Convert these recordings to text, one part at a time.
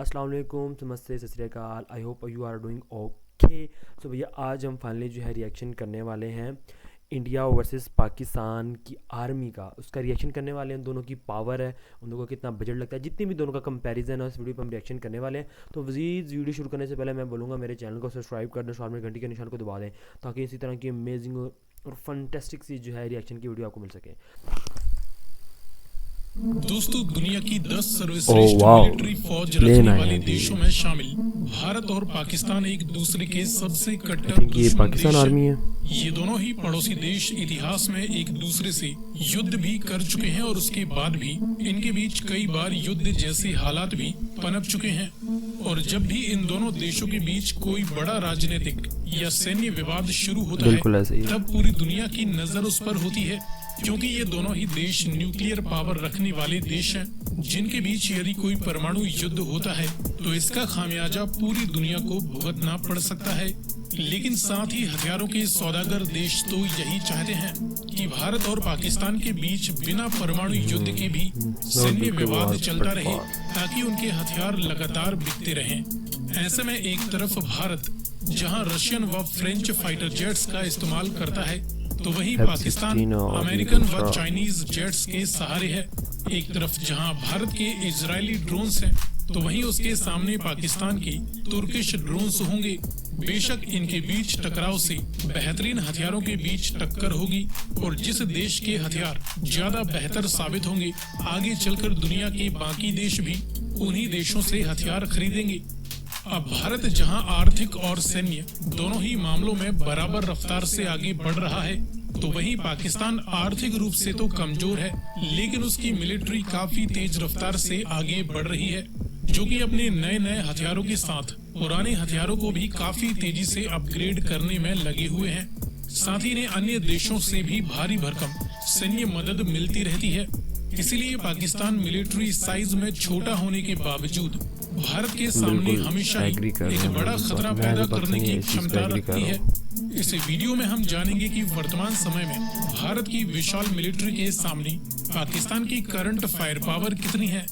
अस्सलाम वालेकुम, नमस्ते, सत श्री अकाल। I hope you are doing okay. So भैया आज हम फाइनली जो है रिएक्शन करने वाले हैं इंडिया वर्सेस पाकिस्तान की आर्मी का। उसका रिएक्शन करने वाले हैं, दोनों की पावर है, उन लोगों को कितना बजट लगता है, जितनी भी दोनों का कंपैरिजन है उस वीडियो पर हम रिएक्शन करने वाले हैं। तो वजीज वीडियो शुरू करने से पहले मैं बोलूँगा मेरे चैनल को सब्सक्राइब कर दें, साथ में घंटी के निशान को दबा दें ताकि इसी तरह की अमेजिंग और फंटेस्टिक सी जो है रिएक्शन की वीडियो आपको मिल सके। दोस्तों, दुनिया की 10 सर्वश्रेष्ठ मिलिट्री फौज रखने वाले देशों में शामिल भारत और पाकिस्तान एक दूसरे के सबसे कट्टर दुश्मन देश आर्मी है। ये दोनों ही पड़ोसी देश इतिहास में एक दूसरे से युद्ध भी कर चुके हैं और उसके बाद भी इनके बीच कई बार युद्ध जैसे हालात भी पनप चुके हैं। और जब भी इन दोनों देशों के बीच कोई बड़ा राजनीतिक या सैन्य विवाद शुरू होता है तब पूरी दुनिया की नजर उस पर होती है, क्योंकि ये दोनों ही देश न्यूक्लियर पावर रखने वाले देश हैं, जिनके बीच यदि कोई परमाणु युद्ध होता है तो इसका खामियाजा पूरी दुनिया को भुगतना पड़ सकता है। लेकिन साथ ही हथियारों के सौदागर देश तो यही चाहते हैं कि भारत और पाकिस्तान के बीच बिना परमाणु युद्ध के भी सैन्य विवाद चलता रहे, ताकि उनके हथियार लगातार बिकते रहें। ऐसे में एक तरफ भारत जहां रशियन व फ्रेंच फाइटर जेट्स का इस्तेमाल करता है, तो वहीं पाकिस्तान अमेरिकन व चाइनीज जेट्स के सहारे है। एक तरफ जहां भारत के इजरायली ड्रोन्स हैं, तो वहीं उसके सामने पाकिस्तान की तुर्किश ड्रोन्स होंगे। बेशक इनके बीच टकराव से बेहतरीन हथियारों के बीच टक्कर होगी, और जिस देश के हथियार ज्यादा बेहतर साबित होंगे, आगे चलकर दुनिया के बाकी देश भी उन्हीं देशों से हथियार खरीदेंगे। अब भारत जहां आर्थिक और सैन्य दोनों ही मामलों में बराबर रफ्तार से आगे बढ़ रहा है, तो वहीं पाकिस्तान आर्थिक रूप से तो कमजोर है, लेकिन उसकी मिलिट्री काफी तेज रफ्तार से आगे बढ़ रही है, जो कि अपने नए नए हथियारों के साथ पुराने हथियारों को भी काफी तेजी से अपग्रेड करने में लगे हुए हैं। साथ ही इन्हें अन्य देशों से भी भारी भरकम सैन्य मदद मिलती रहती है। इसीलिए पाकिस्तान मिलिट्री साइज में छोटा होने के बावजूद भारत के सामने हमेशा ही एक बड़ा खतरा पैदा करने की क्षमता रखती है। इस वीडियो में हम जानेंगे कि वर्तमान समय में भारत की विशाल मिलिट्री के सामने पाकिस्तान की करंट फायर पावर कितनी है।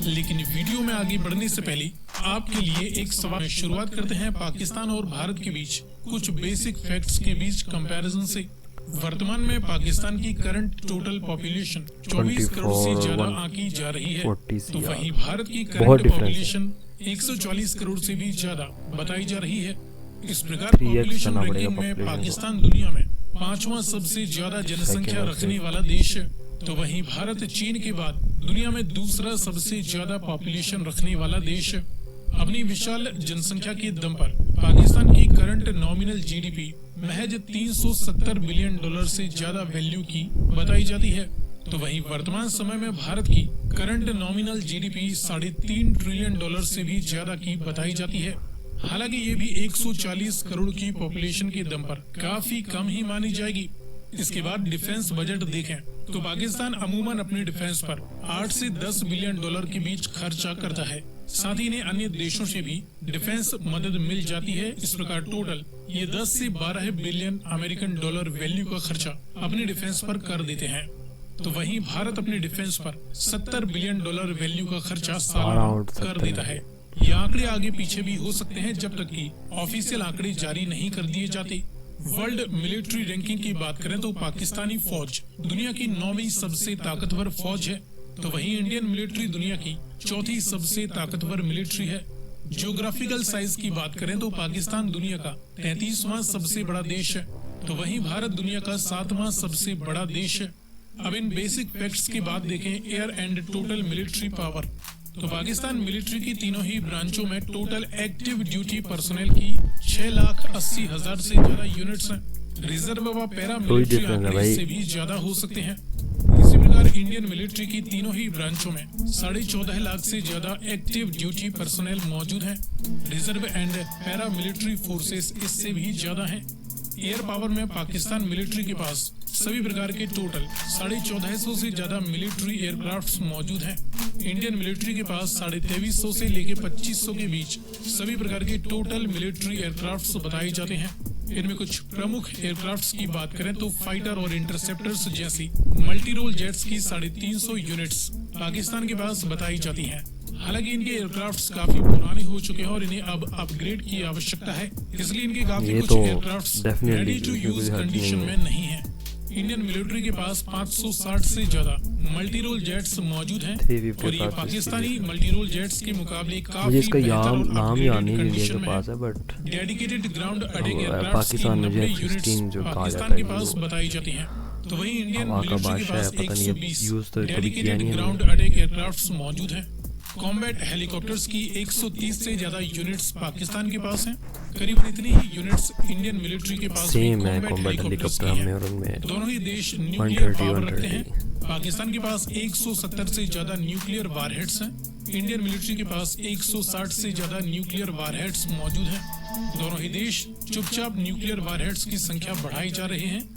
लेकिन वीडियो में आगे बढ़ने से पहले आपके लिए एक सवाल। शुरुआत करते हैं पाकिस्तान और भारत के बीच कुछ बेसिक फैक्ट्स के बीच कंपैरिजन से। वर्तमान में पाकिस्तान की करंट टोटल पॉपुलेशन 24 करोड़ से ज्यादा आंकी जा रही है, तो वहीं भारत की करंट पॉपुलेशन 140 करोड़ से भी ज्यादा बताई जा रही है। इस प्रकार पॉपुलेशन रैंकिंग में पाकिस्तान दुनिया में 5वां सबसे ज्यादा जनसंख्या रखने वाला देश है, तो वहीं भारत चीन के बाद दुनिया में दूसरा सबसे ज्यादा पॉपुलेशन रखने वाला देश है। अपनी विशाल जनसंख्या के दम पर पाकिस्तान की करंट नॉमिनल जीडीपी महज 370 बिलियन डॉलर से ज्यादा वैल्यू की बताई जाती है, तो वहीं वर्तमान समय में भारत की current nominal GDP 3.5 trillion dollar से भी ज्यादा की बताई जाती है। हालांकि ये भी 140 करोड़ की पॉपुलेशन के दम पर काफी कम ही मानी जाएगी। इसके बाद डिफेंस बजट देखें तो पाकिस्तान अमूमन अपने डिफेंस पर 8 से 10 बिलियन डॉलर के बीच खर्चा करता है। साथ ही इन्हें अन्य देशों से भी डिफेंस मदद मिल जाती है। इस प्रकार टोटल ये 10 से 12 बिलियन अमेरिकन डॉलर वैल्यू का खर्चा अपने डिफेंस पर कर देते हैं, तो वहीं भारत अपने डिफेंस पर 70 बिलियन डॉलर वैल्यू का खर्चा सालाना कर देता है। ये आंकड़े आगे पीछे भी हो सकते हैं जब तक कि ऑफिशियल आंकड़े जारी नहीं कर दिए जाते। वर्ल्ड मिलिट्री रैंकिंग की बात करें तो पाकिस्तानी फौज दुनिया की 9वीं सबसे ताकतवर फौज है, तो वहीं इंडियन मिलिट्री दुनिया की 4थी सबसे ताकतवर मिलिट्री है। ज्योग्राफिकल साइज की बात करें तो पाकिस्तान दुनिया का 33वां सबसे बड़ा देश है, तो वहीं भारत दुनिया का 7वां सबसे बड़ा देश है। अब इन बेसिक फैक्ट्स की बात देखें air and total military power, तो पाकिस्तान मिलिट्री की तीनों ही ब्रांचों में टोटल एक्टिव ड्यूटी पर्सनल की 6,80,000 से ज्यादा यूनिट्स हैं। रिजर्व व पैरा मिलिट्री आंकड़े से भी ज्यादा हो सकते हैं। इसी प्रकार इंडियन मिलिट्री की तीनों ही ब्रांचों में 14.5 लाख से ज्यादा एक्टिव ड्यूटी पर्सनल मौजूद हैं। Reserve and para military forces इससे भी ज्यादा हैं। एयर पावर में पाकिस्तान मिलिट्री के पास सभी प्रकार के टोटल 1450 से ज्यादा मिलिट्री एयरक्राफ्ट मौजूद हैं। इंडियन मिलिट्री के पास 2350 से लेकर 2500 के बीच सभी प्रकार के टोटल मिलिट्री एयरक्राफ्ट बताए जाते हैं। इनमें कुछ प्रमुख एयरक्राफ्ट्स की बात करें तो फाइटर और इंटरसेप्टर्स जैसी मल्टी रोल जेट्स की 350 यूनिट्स पाकिस्तान के पास बताई जाती हैं। हालांकि इनके एयरक्राफ्ट्स काफी पुराने हो चुके हैं और इन्हें अब अपग्रेड की आवश्यकता है, इसलिए इनके काफी ये कुछ तो एयरक्राफ्ट्स डेफिनेटली रेडी टू इसमें यूज कोई हर्ज कंडीशन नहीं में है। नहीं है। इंडियन मिलिट्री के पास 560 से ज्यादा मल्टी रोल जेट्स मौजूद हैं 350 और ये fast Pakistani multi role jets के मुकाबले मुझे काफी इसका बेहतर और नाम ही अपग्रेडेड नहीं इंडिया कंडीशन के में पास है। है, but dedicated ground attack aircrafts की पाकिस्तान में जो 90 F-16 यूनिट्स जो कहा पाकिस्तान जाता के है पास वो बताई जाती हैं। तो वहीं इंडियन हवा का मिलिट्री के बादशाह है, पास पता नहीं अब 120 यूज़ तो कभी किया डेडिकेटेड नहीं है ग्राउंड अटैक एयरक्राफ्ट्स मौजूद हैं। कॉम्बैट हेलीकॉप्टर्स की 130 से ज्यादा यूनिट्स पाकिस्तान के पास हैं। करीबन इतनी ही यूनिट्स इंडियन मिलिट्री के पास भी सेम है कॉम्बैट कॉम्बैट हेलीकॉप्टर्स हेलीकॉप्टर की हमें हैं। और उनमें दोनों ही देश न्यूक्लियर 130 पावर रखते हैं। 130 पाकिस्तान के पास 170 से ज्यादा न्यूक्लियर वारहेड्स हैं। इंडियन मिलिट्री के पास 160 से ज्यादा न्यूक्लियर वारहेड्स मौजूद हैं। दोनों ही देश चुपचाप न्यूक्लियर वारहेड्स की संख्या बढ़ाई जा रहे हैं।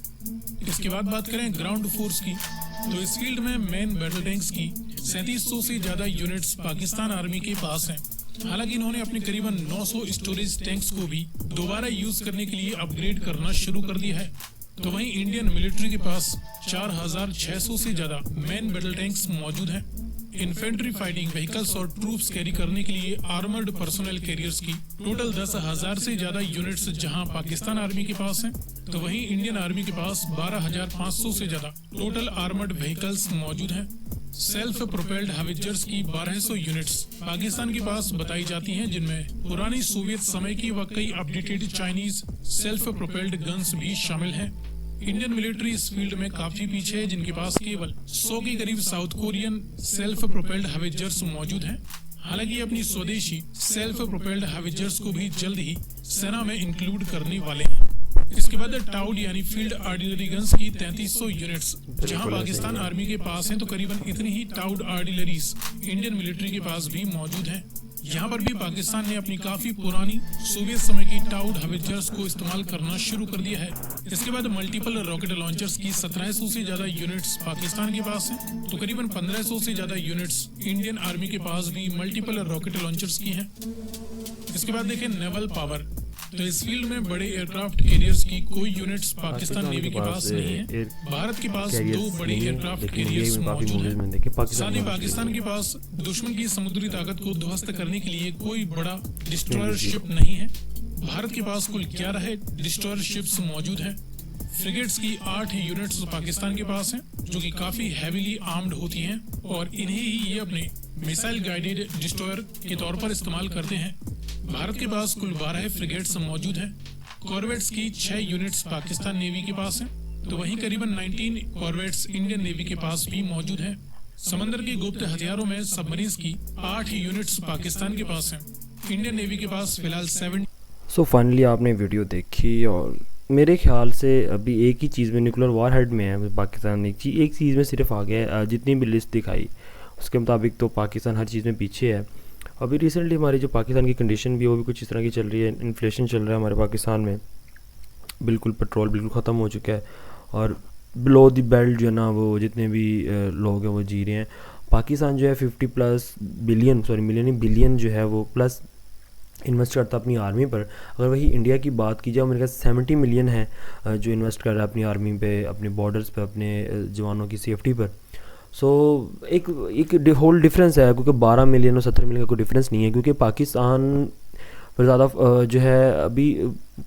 इसके बाद बात करें ग्राउंड फोर्स की, तो इस फील्ड में मेन बैटल टैंक्स की 3700 से ज्यादा यूनिट्स पाकिस्तान आर्मी के पास हैं। हालांकि इन्होंने अपने करीबन 900 स्टोरेज टैंक्स को भी दोबारा यूज करने के लिए अपग्रेड करना शुरू कर दिया है। तो वहीं इंडियन मिलिट्री के पास 4600 से ज्यादा मेन बैटल टैंक्स मौजूद हैं। इन्फेंट्री फाइटिंग व्हीकल्स और ट्रूप्स कैरी करने के लिए आर्मर्ड पर्सनल कैरियर्स की टोटल 10,000 से ज्यादा यूनिट्स जहां पाकिस्तान आर्मी के पास हैं, तो वहीं इंडियन आर्मी के पास 12,500 से ज्यादा टोटल आर्मर्ड व्हीकल्स मौजूद हैं। सेल्फ प्रोपेल्ड हाविजर्स की 1200 यूनिट्स पाकिस्तान के पास बताई जाती हैं, जिनमें पुरानी सोवियत समय की व कई updated Chinese self propelled guns भी शामिल हैं। इंडियन मिलिट्री इस फील्ड में काफी पीछे है, जिनके पास केवल 100 के करीब साउथ कोरियन सेल्फ प्रोपेल्ड हाविजर्स मौजूद हैं। हालांकि अपनी स्वदेशी सेल्फ प्रोपेल्ड हाविजर्स को भी जल्द ही सेना में इंक्लूड करने वाले हैं। इसके बाद टाउड यानी फील्ड आर्टिलरी गन्स की 3300 यूनिट्स जहां पाकिस्तान आर्मी के पास हैं, तो करीबन इतनी ही टाउड आर्टिलरीज इंडियन मिलिट्री के पास भी मौजूद हैं। यहाँ पर भी पाकिस्तान ने अपनी काफी पुरानी सोवियत समय की टाउड हाविजर्स को इस्तेमाल करना शुरू कर दिया है। इसके बाद मल्टीपल रॉकेट लॉन्चर्स की 1700 से ज्यादा यूनिट्स पाकिस्तान के पास हैं, तो करीबन 1500 से ज्यादा यूनिट्स इंडियन आर्मी के पास भी मल्टीपल रॉकेट लॉन्चर्स की हैं। इसके बाद देखें नेवल पावर, तो इस फील्ड में बड़े एयरक्राफ्ट कैरियर्स की कोई यूनिट्स पाकिस्तान नेवी के पास नहीं है। भारत के पास 2 बड़े एयरक्राफ्ट कैरियर्स मौजूद हैं। साथ ही पाकिस्तान के पास दुश्मन की समुद्री ताकत को ध्वस्त करने के लिए कोई बड़ा डिस्ट्रॉयर शिप नहीं है। भारत के पास कुल 11 डिस्ट्रॉयर शिप्स मौजूद हैं। फ्रिगेट्स की 8 यूनिट्स पाकिस्तान के पास हैं, जो कि काफी हैवीली आर्म्ड होती हैं और इन्हें ही ये अपने मिसाइल गाइडेड डिस्ट्रॉयर के तौर पर इस्तेमाल करते हैं। भारत के पास कुल 12 फ्रिगेट्स मौजूद हैं। कॉर्वेट्स की 6 यूनिट्स पाकिस्तान नेवी के पास हैं, तो वहीं करीबन 19 कॉर्वेट्स इंडियन नेवी के पास भी मौजूद हैं। समंदर के गुप्त हथियारों में सबमरीन्स की 8 यूनिट्स पाकिस्तान के पास हैं। इंडियन नेवी के पास फिलहाल 7। सो फाइनली आपने वीडियो देखी और मेरे ख्याल से अभी एक ही चीज़ में न्यूक्लियर वार हेड में है पाकिस्तान, एक चीज़ में सिर्फ आगे है। जितनी भी लिस्ट दिखाई उसके मुताबिक तो पाकिस्तान हर चीज़ में पीछे है। अभी रिसेंटली हमारी जो पाकिस्तान की कंडीशन भी वो भी कुछ इस तरह की चल रही है। इन्फ्लेशन चल रहा है हमारे पाकिस्तान में, बिल्कुल पेट्रोल बिल्कुल ख़त्म हो चुका है और बिलो द बेल्ट जो है ना वो जितने भी लोग हैं वो जी रहे हैं। पाकिस्तान जो है 50+ बिलियन, सॉरी मिलियन नहीं बिलियन जो है वो प्लस इन्वेस्ट करता है अपनी आर्मी पर। अगर वही इंडिया की बात की जाए, मेरे ख्याल 70 मिलियन है जो इन्वेस्ट कर रहा है अपनी आर्मी पे, अपने बॉर्डर्स पे, अपने जवानों की सेफ्टी पर। सो एक होल डिफरेंस है, क्योंकि 12 मिलियन और 17 मिलियन का कोई डिफरेंस नहीं है, क्योंकि पाकिस्तान पर ज़्यादा जो है अभी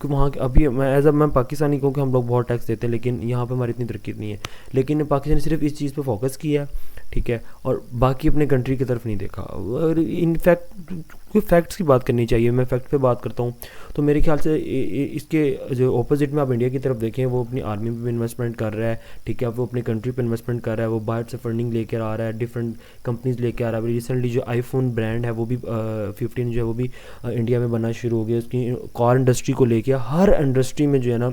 वहाँ अभी मैं पाकिस्तानी क्योंकि हम लोग बहुत टैक्स देते हैं, लेकिन यहाँ पे हमारी इतनी तरक्की नहीं है। लेकिन पाकिस्तान ने सिर्फ इस चीज़ पे फोकस किया है, ठीक है, और बाकी अपने कंट्री की तरफ नहीं देखा। और इनफैक्ट कोई फैक्ट्स की बात करनी चाहिए, मैं फैक्ट पे बात करता हूँ तो मेरे ख्याल से इसके जो ऑपोजिट में आप इंडिया की तरफ देखें, वो अपनी आर्मी पे इन्वेस्टमेंट कर रहा है, ठीक है, वो अपनी कंट्री पे इन्वेस्टमेंट कर रहा है, वो बाहर से फंडिंग लेकर आ रहा है, डिफरेंट कंपनीज लेके आ रहा है। रिसेंटली जो आईफोन ब्रांड है वो भी 15 जो है वो भी इंडिया में बनना शुरू हो गया। उसकी कार इंडस्ट्री को लेके हर इंडस्ट्री में जो है ना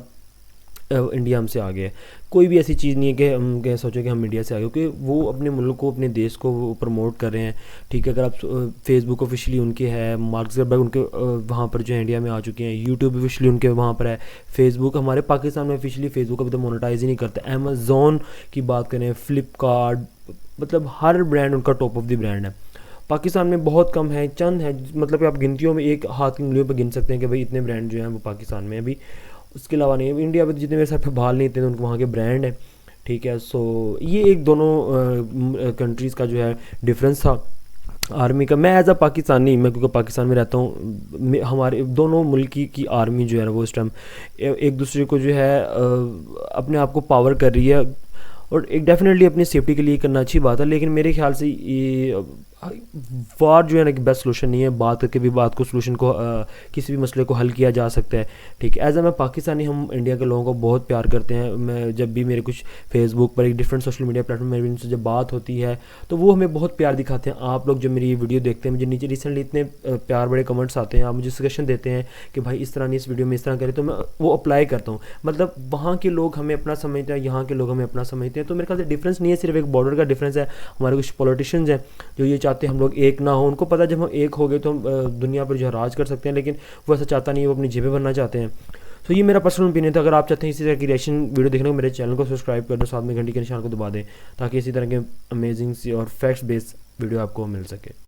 इंडिया हमसे आगे है। कोई भी ऐसी चीज़ नहीं है कि हम कह सोचें कि हम इंडिया से आगे, क्योंकि वो अपने मुल्क को, अपने देश को वो प्रमोट कर रहे हैं, ठीक है। अगर आप फेसबुक ऑफिशियली उनके है, मार्क ज़करबर्ग उनके वहाँ पर जो है इंडिया में आ चुके हैं, यूट्यूब ऑफिशियली उनके वहाँ पर है, फेसबुक हमारे पाकिस्तान में ऑफिशियली फेसबुक अभी तो मोनेटाइज ही नहीं करता। अमेज़ॉन की बात करें, फ्लिपकार्ट, मतलब हर ब्रांड उनका टॉप ऑफ द ब्रांड है। पाकिस्तान में बहुत कम है, चंद है, मतलब कि आप गिनतियों में एक हाथ की उंगलियों पर गिन सकते हैं कि भाई इतने ब्रांड जो हैं वो पाकिस्तान में अभी, उसके अलावा नहीं है। इंडिया में जितने मेरे साथ पे भाल नहीं थे तो उनको वहाँ के ब्रांड है, ठीक है। सो ये एक दोनों कंट्रीज़ का जो है डिफरेंस था। आर्मी का, मैं एज़ अ पाकिस्तानी, मैं क्योंकि पाकिस्तान में रहता हूँ, हमारे दोनों मुल्क की आर्मी जो है ना वो इस टाइम एक दूसरे को जो है अपने आप को पावर कर रही है, और एक डेफिनेटली अपनी सेफ्टी के लिए करना अच्छी बात है, लेकिन मेरे ख्याल से ये वार जो है ना कि बेस्ट सोल्यूशन नहीं है। बात करके भी बात को सोल्यूशन को किसी भी मसले को हल किया जा सकता है, ठीक है। एज मैं पाकिस्तानी, हम इंडिया के लोगों को बहुत प्यार करते हैं। मैं जब भी मेरे कुछ फेसबुक पर एक डिफरेंट सोशल मीडिया प्लेटफॉर्म में उनसे जब बात होती है तो वो हमें बहुत प्यार दिखाते हैं। आप लोग जो मेरी ये वीडियो देखते हैं, मुझे नीचे रिसेंटली इतने प्यार बड़े कमेंट्स आते हैं, आप मुझे सजेशन देते हैं कि भाई इस तरह नहीं, इस वीडियो में इस तरह करें, तो मैं वो अप्लाई करता हूँ। मतलब वहाँ के लोग हमें अपना समझते हैं, यहाँ के लोग हमें अपना समझते हैं, तो मेरे ख्याल से डिफरेंस नहीं है, सिर्फ एक बॉर्डर का डिफरेंस है। हमारे कुछ पॉलिटिशियंस हैं जो ये चाहते हैं हम लोग एक ना हो, उनको पता है जब हम एक हो गए तो हम दुनिया पर जो है राज कर सकते हैं, लेकिन वो ऐसा चाहता नहीं है, वो अपनी जेबें भरना चाहते हैं। तो ये मेरा पर्सनल ओपिनियन था। अगर आप चाहते हैं इसी तरह की रिएक्शन वीडियो देखने को, मेरे चैनल को सब्सक्राइब कर दो, साथ में घंटी के निशान को दबा दें, ताकि इसी तरह के अमेजिंग सी और फैक्ट्स बेस्ड वीडियो आपको मिल सके।